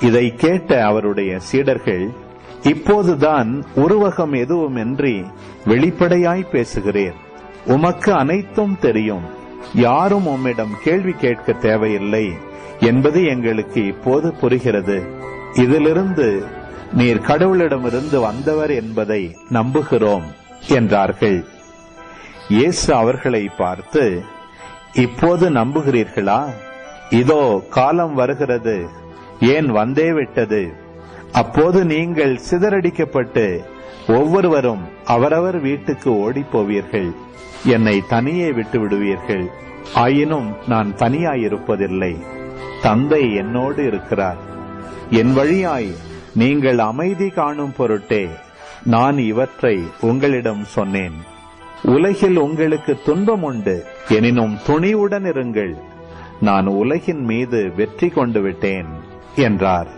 இதை கேட்ட அவருடைய சீடர்கள், இப்போதுதான் உருவகம் எதுவுமின்றி வெளிப்படையாய் பேசுகிறீர். உமக்கு அனைத்தும் தெரியும். யாரும் உம்மிடம் கேள்வி கேட்க தேவையில்லை என்பது எங்களுக்கு இப்போது புரிகிறது. இதிலிருந்து நீர் கடவுளிடமிருந்து வந்தவர் என்பதை நம்புகிறோம் என்றார்கள். இயேசு அவர்களை பார்த்து, இப்போது நம்புகிறீர்களா? இதோ காலம் வருகிறது, ஏன் வந்தே விட்டது. அப்போது நீங்கள் சிதறடிக்கப்பட்டு ஒவ்வொருவரும் அவரவர் வீட்டுக்கு ஓடிப் போவீர்கள். என்னை தனியே விட்டு விடுவீர்கள். ஆயினும் நான் தனியாயிருப்பதில்லை, தந்தை என்னோடு இருக்கிறார். என் வழியாய் நீங்கள் அமைதி காணும் பொருட்டே நான் இவற்றை உங்களிடம் சொன்னேன். உலகில் உங்களுக்கு துன்பம் உண்டு, எனினும் துணிவுடன் இருங்கள், நான் உலகின் மீது வெற்றி கொண்டு விட்டேன் என்றார்.